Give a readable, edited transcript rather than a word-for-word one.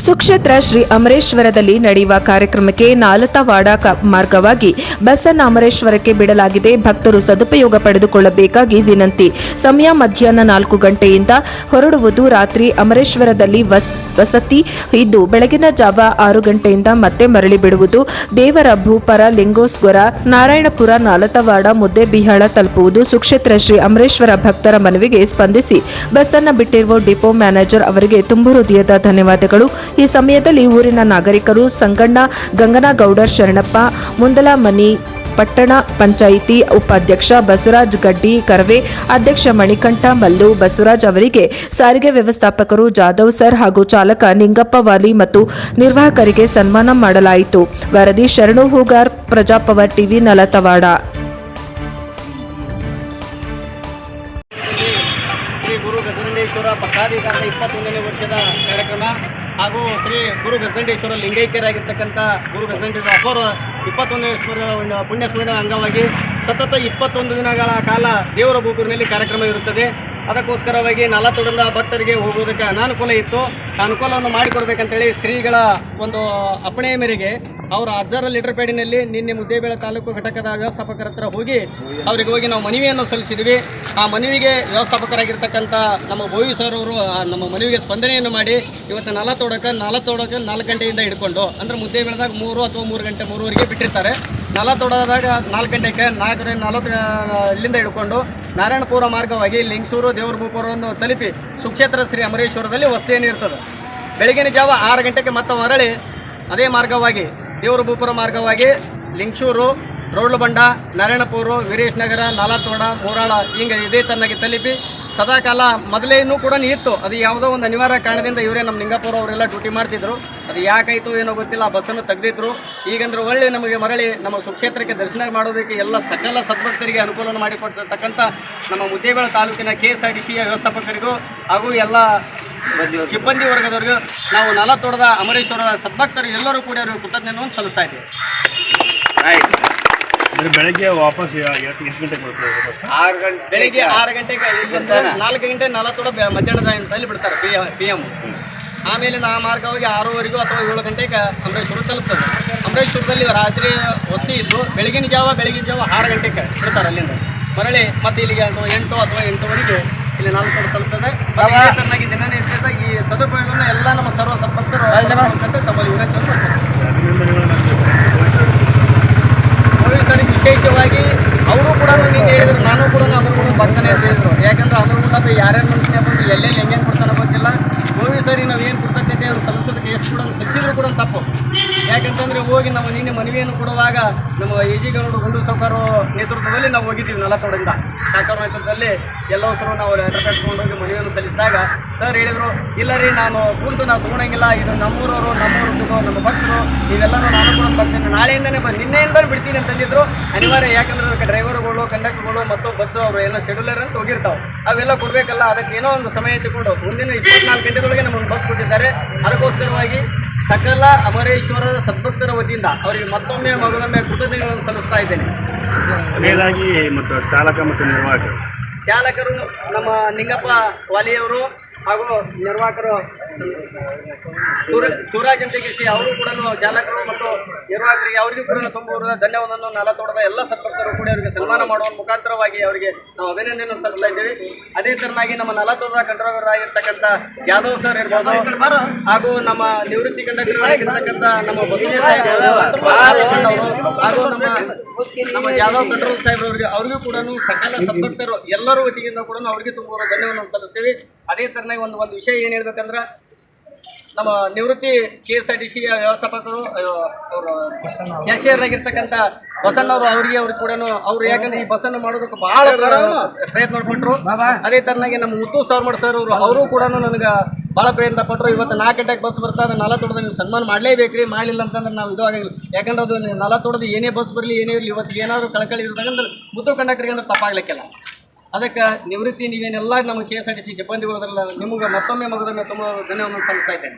ಸುಕ್ಷೇತ್ರ ಶ್ರೀ ಅಮರೇಶ್ವರದಲ್ಲಿ ನಡೆಯುವ ಕಾರ್ಯಕ್ರಮಕ್ಕೆ ನಾಲತವಾಡ ಮಾರ್ಗವಾಗಿ ಬಸ್ಸನ್ನು ಅಮರೇಶ್ವರಕ್ಕೆ ಬಿಡಲಾಗಿದೆ. ಭಕ್ತರು ಸದುಪಯೋಗ ಪಡೆದುಕೊಳ್ಳಬೇಕಾಗಿ ವಿನಂತಿ. ಸಮಯ ಮಧ್ಯಾಹ್ನ 4 ಗಂಟೆಯಿಂದ ಹೊರಡುವುದು. ರಾತ್ರಿ ಅಮರೇಶ್ವರದಲ್ಲಿ ವಸತಿ ಇದ್ದು ಬೆಳಗಿನ ಜಾವ 6 ಗಂಟೆಯಿಂದ ಮತ್ತೆ ಮರಳಿ ಬಿಡುವುದು. ದೇವರ ಭೂಪರ, ಲಿಂಗೋಸ್ವರ, ನಾರಾಯಣಪುರ, ನಾಲತವಾಡ, ಮುದ್ದೇಬಿಹಾಳ ತಲುಪುವುದು. ಸುಕ್ಷೇತ್ರ ಶ್ರೀ ಅಮರೇಶ್ವರ ಭಕ್ತರ ಮನವಿಗೆ ಸ್ಪಂದಿಸಿ ಬಸ್ಸನ್ನು ಬಿಟ್ಟಿರುವ ಡಿಪೋ ಮ್ಯಾನೇಜರ್ ಅವರಿಗೆ ತುಂಬು ಹೃದಯದ ಧನ್ಯವಾದಗಳು. ಈ ಸಮಯದಲ್ಲಿ ಊರಿನ ನಾಗರಿಕರು ಸಂಗಣ್ಣ, ಗಂಗನಗೌಡರ್, ಶರಣಪ್ಪ, ಮುಂದಲಮನಿ, ಪಟ್ಟಣ ಪಂಚಾಯಿತಿ ಉಪಾಧ್ಯಕ್ಷ ಬಸವರಾಜ್ ಗಡ್ಡಿ ಕರವೆ, ಅಧ್ಯಕ್ಷ ಮಣಿಕಂಠ ಮಲ್ಲು, ಬಸವರಾಜ್ ಅವರಿಗೆ, ಸಾರಿಗೆ ವ್ಯವಸ್ಥಾಪಕರು ಜಾಧವ್ ಸರ್ ಹಾಗೂ ಚಾಲಕ ನಿಂಗಪ್ಪ ವಾಲಿ ಮತ್ತು ನಿರ್ವಾಹಕರಿಗೆ ಸನ್ಮಾನ ಮಾಡಲಾಯಿತು. ವರದಿ ಶರಣು ಹೂಗಾರ್, ಪ್ರಜಾಪವರ್ ಟಿವಿ, ನಾಲತವಾಡ. ಶ್ರೀ ಗುರು ಗಜದಂಡೇಶ್ವರ ಪಟ್ಟಾಧಿಕಾರ 21ನೇ ವರ್ಷದ ಕಾರ್ಯಕ್ರಮ ಹಾಗೂ ಶ್ರೀ ಗುರು ಗಜದಂಡೇಶ್ವರ ಲಿಂಗೈಕ್ಯರಾಗಿರ್ತಕ್ಕಂಥ ಗುರು ಗಜದಂಡೇಶ್ವರ ಅಪ್ಪರ 21ನೇ ವರ್ಷದ ಪುಣ್ಯ ಸ್ಮರಣೆ ಅಂಗವಾಗಿ ಸತತ 21 ದಿನಗಳ ಕಾಲ ದೇವರ ಭೂಪೂರಿನಲ್ಲಿ ಕಾರ್ಯಕ್ರಮ ಇರುತ್ತದೆ. ಅದಕ್ಕೋಸ್ಕರವಾಗಿ ನಾಲತೋಡದ ಭಕ್ತರಿಗೆ ಹೋಗೋದಕ್ಕೆ ಅನಾನುಕೂಲ ಇತ್ತು. ಅನುಕೂಲವನ್ನು ಮಾಡಿಕೊಡ್ಬೇಕಂತೇಳಿ ಶ್ರೀಗಳ ಒಂದು ಅಪ್ಪಣೆಯ ಮೇರೆಗೆ ಅವರ 10 ಲೀಟರ್ ಪ್ಯಾಡಿನಲ್ಲಿ ನಿನ್ನೆ ಮುದ್ದೇಬಿಹಾಳ ತಾಲೂಕು ಘಟಕದ ವ್ಯವಸ್ಥಾಪಕರ ಹತ್ರ ಹೋಗಿ ಅವರಿಗೆ ಹೋಗಿ ನಾವು ಮನವಿಯನ್ನು ಸಲ್ಲಿಸಿದ್ವಿ. ಆ ಮನವಿಗೆ ವ್ಯವಸ್ಥಾಪಕರಾಗಿರ್ತಕ್ಕಂಥ ನಮ್ಮ ಬೋವಿ ಸರ್ ಅವರು ನಮ್ಮ ಮನವಿಗೆ ಸ್ಪಂದನೆಯನ್ನು ಮಾಡಿ ಇವತ್ತು ನಾಲತೋಡಕ್ಕೆ 4 ಗಂಟೆಯಿಂದ ಹಿಡ್ಕೊಂಡು ಅಂದರೆ ಮುದ್ದೇಬಿಹಾಳದಾಗ 3 ಅಥವಾ 3 ಗಂಟೆ 3ವರೆಗೆ ಬಿಟ್ಟಿರ್ತಾರೆ. ನಾಲತೋಡದಾಗ 4 ಗಂಟೆಗೆ 4:40 ಇಲ್ಲಿಂದ ಹಿಡ್ಕೊಂಡು ನಾರಾಯಣಪುರ ಮಾರ್ಗವಾಗಿ ಲಿಂಗಸೂರು, ದೇವರ ಭೂಪುರವನ್ನು ತಲುಪಿ ಸುಕ್ಷೇತ್ರ ಶ್ರೀ ಅಮರೇಶ್ವರದಲ್ಲಿ ವಸತಿಯನ್ನು ಇರ್ತದೆ. ಬೆಳಗಿನ ಜಾವ 6 ಗಂಟೆಗೆ ಮತ್ತೆ ಮರಳಿ ಅದೇ ಮಾರ್ಗವಾಗಿ ದೇವರ ಭೂಪುರ ಮಾರ್ಗವಾಗಿ ಲಿಂಗಸೂರು, ರೋಡ್ಲಬಂಡ, ನಾರಾಯಣಪುರ, ವೀರೇಶ್ ನಗರ, ನಾಲತೋಡ, ಮೂರಾಳ ಹಿಂಗೆ ಇದೇ ತನ್ನಾಗಿ ತಲುಪಿ ಸದಾಕಾಲ ಮೊದಲೇನೂ ಕೂಡ ಇತ್ತು. ಅದು ಯಾವುದೋ ಒಂದು ಅನಿವಾರ್ಯ ಕಾರಣದಿಂದ ಇವರೇ ನಮ್ಮ ನಿಂಗಪ್ಪರು ಅವರೆಲ್ಲ ಡ್ಯೂಟಿ ಮಾಡ್ತಿದ್ರು. ಅದು ಯಾಕಾಯಿತು ಏನೋ ಗೊತ್ತಿಲ್ಲ, ಆ ಬಸ್ಸನ್ನು ತೆಗೆದಿದ್ರು. ಈಗಂದ್ರೆ ಒಳ್ಳೆ ನಮಗೆ ಮರಳಿ ನಮ್ಮ ಸುಕ್ಷೇತ್ರಕ್ಕೆ ದರ್ಶನ ಮಾಡೋದಕ್ಕೆ ಎಲ್ಲ ಸಕಲ ಸದ್ಭಕ್ತರಿಗೆ ಅನುಕೂಲವನ್ನು ಮಾಡಿಕೊಡ್ತಕ್ಕಂಥ ನಮ್ಮ ಮುದ್ದೇಬಿಹಾಳ ತಾಲೂಕಿನ KSRTCಯ ವ್ಯವಸ್ಥಾಪಕರಿಗೂ ಹಾಗೂ ಎಲ್ಲ ಸಿಬ್ಬಂದಿ ವರ್ಗದವರಿಗೂ ನಾವು ನಾಲತೋಡದ ಅಮರೇಶ್ವರದ ಸದ್ಭಕ್ತರು ಎಲ್ಲರೂ ಕೂಡ ಅವರಿಗೆ ಕೃತಜ್ಞತೆಯನ್ನು ಸಲ್ಲಿಸ್ತಾ ಇದ್ದೀವಿ. ಬೆಳಗ್ಗೆ ವಾಪಸ್ ಎಷ್ಟು ಗಂಟೆಗೆ ಬರ್ತದೆ? ಬೆಳಿಗ್ಗೆ 6 ಗಂಟೆಗೆ 4 ಗಂಟೆ ನಾಲತೋಡ ಮಧ್ಯಾಹ್ನದ ಟೈಮಲ್ಲಿ ಬಿಡ್ತಾರೆ PM. ಆಮೇಲೆ ಆ ಮಾರ್ಗವಾಗಿ 6ವರೆಗೂ ಅಥವಾ 7 ಗಂಟೆಗೆ ಅಮರೇಶ್ವರ ತಲುಪ್ತದೆ. ಅಮರೇಶ್ವರದಲ್ಲಿ ರಾತ್ರಿ ವಸತಿ ಇದ್ದು ಬೆಳಗಿನ ಜಾವ 6 ಗಂಟೆಗೆ ಬಿಡ್ತಾರೆ. ಅಲ್ಲಿಂದ ಮರಳಿ ಮತ್ತೆ ಇಲ್ಲಿಗೆ 8 ಅಥವಾ 8ವರೆಗೆ ಇಲ್ಲಿ ನಾಲತೋಡ ತಲುಪ್ತದೆ. ತನ್ನಾಗಿ ದಿನನಿತ್ಯದ ಈ ಸದುಪಯೋಗವನ್ನು ಎಲ್ಲ ನಮ್ಮ ಸರ್ವ ಸದ್ಭಕ್ತರು ತಮ್ಮಲ್ಲಿ ವಿನಂತಿಯನ್ನು ಸರಿ. ವಿಶೇಷವಾಗಿ ಅವರು ಕೂಡ ನೀನು ಹೇಳಿದ್ರು, ನಾನು ಕೂಡ ಅಮರಗುಂಡ ಬರ್ತಾನೆ ಅಂತ ಹೇಳಿದ್ರು. ಯಾಕಂದ್ರೆ ಅಮರಗುಂಡ ಯಾರ್ಯಾರು ಮನುಷ್ಯನೇ ಬಂದು ಎಲ್ಲೆಲ್ಲಿ ಹೆಂಗೇನು ಕೊಡ್ತಾನೆ ಗೊತ್ತಿಲ್ಲ. ಗೋವಿ ಸರಿ ನಾವು ಏನು ಕೃತಜ್ಞತೆ ಸಲ್ಲಿಸೋದಕ್ಕೆ ಎಷ್ಟು ಕೂಡ ಸಲ್ಲಿಸಿದ್ರು ಕೂಡ ತಪ್ಪು. ಯಾಕಂತಂದರೆ ಹೋಗಿ ನಾವು ನಿನ್ನೆ ಮನವಿಯನ್ನು ಕೊಡುವಾಗ ನಮ್ಮ AG ಗೌಡರು ಗುಂಡು ಸಾವ್ಕಾರ ನೇತೃತ್ವದಲ್ಲಿ ನಾವು ಹೋಗಿದ್ದೀವಿ. ನಾಲತೋಡದಿಂದ ಸಾವ್ಕಾರ ನೇತೃತ್ವದಲ್ಲಿ ಎಲ್ಲವೂ ಸಹ ನಾವು ಲೆಟರ್ ಕಟ್ಕೊಂಡು ಹೋಗಿ ಮನವಿಯನ್ನು ಸಲ್ಲಿಸಿದಾಗ ಸರ್ ಹೇಳಿದರು, ಇಲ್ಲ ರೀ ನಾನು ಕುಂತು ನಾವು ತೊಗೊಳಂಗಿಲ್ಲ, ಇದು ನಮ್ಮೂರವರು, ನಮ್ಮ ಭಕ್ತರು, ನೀವೆಲ್ಲರೂ ನಾನು ಕೂಡ ಬರ್ತೀನಿ, ನಾಳೆಯಿಂದನೇ ನಿನ್ನೆಯಿಂದಲೇ ಬಿಡ್ತೀನಿ ಅಂತಂದಿದ್ರು. ಅನಿವಾರ್ಯ, ಯಾಕಂದ್ರೆ ಅದಕ್ಕೆ ಡ್ರೈವರ್ಗಳು, ಕಂಡಕ್ಟರ್ಗಳು ಮತ್ತು ಬಸ್ಸು ಅವರು ಏನೋ ಶೆಡ್ಯೂಲರ್ ಅಂತ ಹೋಗಿರ್ತಾವೆ, ಅವೆಲ್ಲ ಕೊಡಬೇಕಲ್ಲ. ಅದಕ್ಕೆ ಏನೋ ಒಂದು ಸಮಯ ತಗೊಂಡು ಮುಂದಿನ 24 ಗಂಟೆದೊಳಗೆ ನಮ್ಮನ್ನು ಬಸ್ ಕೊಟ್ಟಿದ್ದಾರೆ. ಅದಕ್ಕೋಸ್ಕರವಾಗಿ ಸಕಲ ಅಮರೇಶ್ವರದ ಸದ್ಭಕ್ತರ ವತಿಯಿಂದ ಅವರಿಗೆ ಮತ್ತೊಮ್ಮೆ ಮಗದೊಮ್ಮೆ ಕೃತಜ್ಞತೆಗಳನ್ನು ಸಲ್ಲಿಸ್ತಾ ಇದ್ದೇನೆ. ಕೊನೆಯದಾಗಿ ಮತ್ತು ಚಾಲಕ ಮತ್ತು ಚಾಲಕರು ನಮ್ಮ ನಿಂಗಪ್ಪ ವಾಲಿಯವರು ಹಾಗೂ ನಿರ್ವಾಹಕರು ಸೂರಾಜ್ ಅಂತಗಿಸಿ ಅವರು ಕೂಡ ಚಾಲಕರು ಮತ್ತು ನಿರ್ವಾಹಕರಿಗೆ ಅವರಿಗೂ ಕೂಡ ತುಂಬ ಧನ್ಯವಾದವನ್ನು ನಾಲತೋಡದ ಎಲ್ಲ ಸದ್ಭಕ್ತರು ಕೂಡ ಅವರಿಗೆ ಸನ್ಮಾನ ಮಾಡುವ ಮುಖಾಂತರವಾಗಿ ಅವರಿಗೆ ನಾವು ಅಭಿನಂದನೆಯನ್ನು ಸಲ್ಲಿಸ್ತಾ ಇದ್ದೇವೆ. ಅದೇ ತರನಾಗಿ ನಮ್ಮ ನಾಲತೋಡದ ಕಂಟ್ರೋಲರ್ ಆಗಿರ್ತಕ್ಕಂಥ ಜಾಧವ್ ಸರ್ ಇರ್ಬೋದು ಹಾಗೂ ನಮ್ಮ ನಿವೃತ್ತಿ ಕಂಡಕ್ಟರ್ ಆಗಿರ್ತಕ್ಕಂಥ ನಮ್ಮ ಬಸವೇಶ್ವರ ಹಾಗೂ ನಮ್ಮ ಜಾಧವ್ ಕಂಟ್ರೋಲ್ ಸಾಹೇಬ್ರವರಿಗೆ ಅವರಿಗೂ ಕೂಡ ಸಕಲ ಸದ್ಭಕ್ತರು ಎಲ್ಲರೂ ವತಿಯಿಂದ ಕೂಡ ಅವರಿಗೆ ತುಂಬ ಧನ್ಯವಾದವನ್ನು ಸಲ್ಲಿಸ್ತೇವೆ. ಅದೇ ತರನಾಗಿ ಒಂದು ವಿಷಯ ಏನು ಹೇಳ್ಬೇಕಂದ್ರೆ ನಮ್ಮ ನಿವೃತ್ತಿ KSRTCಯ ವ್ಯವಸ್ಥಾಪಕರು ಅವರು ಕ್ಯಾಶಿಯರ್ ಆಗಿರ್ತಕ್ಕಂಥ ಬಸಣ್ಣವರು ಅವ್ರಿಗೆ ಕೂಡ ಅವರು ಯಾಕಂದ್ರೆ ಈ ಬಸ್ಸನ್ನು ಮಾಡೋದಕ್ಕೆ ಬಹಳ ಪ್ರಯತ್ನ ಪಟ್ಟರು. ಅದೇ ತರನಾಗಿ ನಮ್ಮ ಮುತ್ತು ಸಾರ್ಮಡ್ ಸರ್ ಅವರು ಕೂಡ ನನಗೆ ಭಾಳ ಪ್ರಯತ್ನ ಪಟ್ಟರು. ಇವತ್ತು 4 ಗಂಟೆಗೆ ಬಸ್ ಬರ್ತದೆ, ನಾಲತೋಡದ ನೀವು ಸನ್ಮಾನ ಮಾಡಲೇಬೇಕ್ರಿ, ಮಾಡಲಿಲ್ಲ ಅಂತಂದ್ರೆ ನಾವು ಇದು ಆಗಂಗಿಲ್ಲ. ಯಾಕಂದ್ರೆ ಅದು ನಾಲತೋಡದ ಏನೇ ಬಸ್ ಬರಲಿ ಏನೇ ಇರಲಿ, ಇವತ್ತು ಏನಾದರೂ ಕಳಕಳಿ ಇರೋದಂದ್ರೆ ಮುತ್ತು ಕಂಡಕ್ಟರ್ಗೆ ಅಂದ್ರೆ ತಪ್ಪಾಗ್ಲಿಕ್ಕಿಲ್ಲ. ಅದಕ್ಕೆ ನಿವೃತ್ತಿ ನೀವೇನೆಲ್ಲ ನಮ್ಮ KSRTC ಸಿಬ್ಬಂದಿಗಳದ್ರಲ್ಲ ನಿಮಗೆ ಮತ್ತೊಮ್ಮೆ ಮಗದೊಮ್ಮೆ ತುಂಬ ಧನ್ಯವಾದವನ್ನು ಸಲ್ಲಿಸ್ತಾ ಇದ್ದೇನೆ.